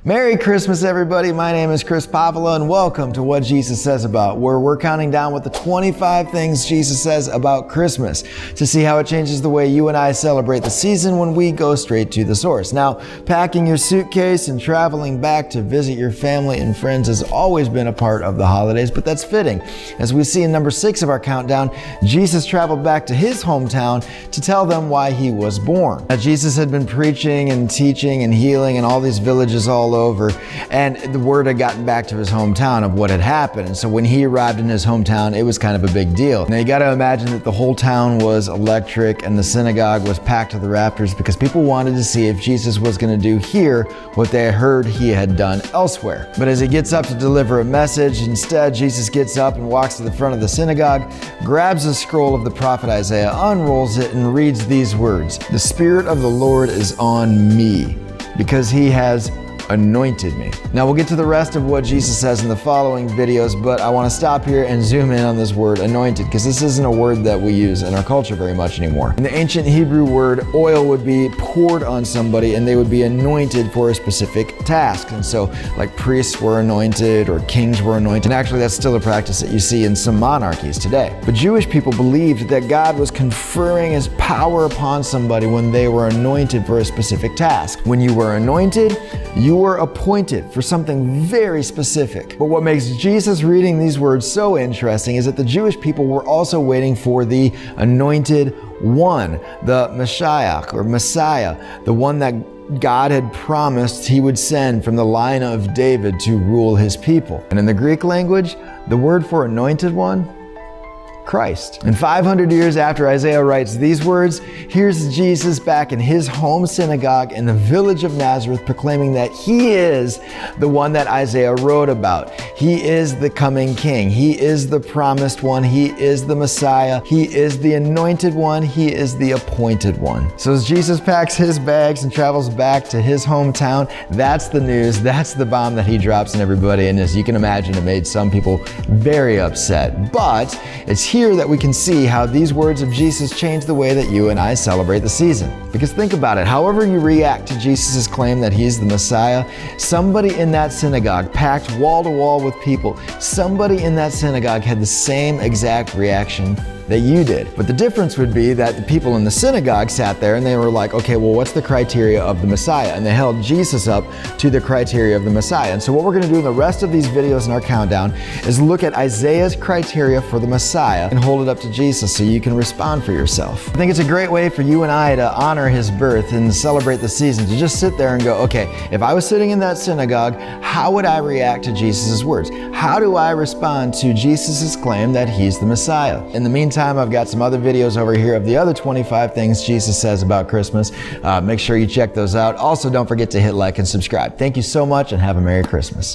Merry Christmas, everybody. My name is Chris Pavela, and welcome to What Jesus Says About, where we're counting down with the 25 things Jesus says about Christmas to see how it changes the way you and I celebrate the season when we go straight to the source. Now, packing your suitcase and traveling back to visit your family and friends has always been a part of the holidays, but that's fitting. As we see in number 6 of our countdown, Jesus traveled back to his hometown to tell them why he was born. Now, Jesus had been preaching and teaching and healing in all these villages all over, and the word had gotten back to his hometown of what had happened. And so when he arrived in his hometown, it was kind of a big deal. Now you got to imagine that the whole town was electric and the synagogue was packed to the rafters because people wanted to see if Jesus was going to do here what they had heard he had done elsewhere. But as he gets up to deliver a message, instead Jesus gets up and walks to the front of the synagogue, grabs a scroll of the prophet Isaiah, unrolls it, and reads these words: "The Spirit of the Lord is on me, because he has anointed me." Now we'll get to the rest of what Jesus says in the following videos, but I want to stop here and zoom in on this word anointed, because this isn't a word that we use in our culture very much anymore. In the ancient Hebrew word, oil would be poured on somebody and they would be anointed for a specific task. And so like priests were anointed or kings were anointed. And actually that's still a practice that you see in some monarchies today. But Jewish people believed that God was conferring his power upon somebody when they were anointed for a specific task. When you were anointed, you were appointed for something very specific. But what makes Jesus reading these words so interesting is that the Jewish people were also waiting for the anointed one, the Mashiach or Messiah, the one that God had promised he would send from the line of David to rule his people. And in the Greek language, the word for anointed one, Christ. And 500 years after Isaiah writes these words, here's Jesus back in his home synagogue in the village of Nazareth, proclaiming that he is the one that Isaiah wrote about. He is the coming king. He is the promised one. He is the Messiah. He is the anointed one. He is the appointed one. So as Jesus packs his bags and travels back to his hometown, that's the news. That's the bomb that he drops on everybody. And as you can imagine, it made some people very upset. But it's here that we can see how these words of Jesus change the way that you and I celebrate the season. Because think about it, however you react to Jesus' claim that he's the Messiah, somebody in that synagogue, packed wall to wall with people, somebody in that synagogue had the same exact reaction that you did. But the difference would be that the people in the synagogue sat there and they were like, okay, well, what's the criteria of the Messiah? And they held Jesus up to the criteria of the Messiah. And so what we're going to do in the rest of these videos in our countdown is look at Isaiah's criteria for the Messiah and hold it up to Jesus so you can respond for yourself. I think it's a great way for you and I to honor his birth and celebrate the season, to just sit there and go, okay, if I was sitting in that synagogue, how would I react to Jesus' words? How do I respond to Jesus' claim that he's the Messiah? In the meantime, I've got some other videos over here of the other 25 things Jesus says about Christmas. Make sure you check those out. Also, don't forget to hit like and subscribe. Thank you so much and have a Merry Christmas.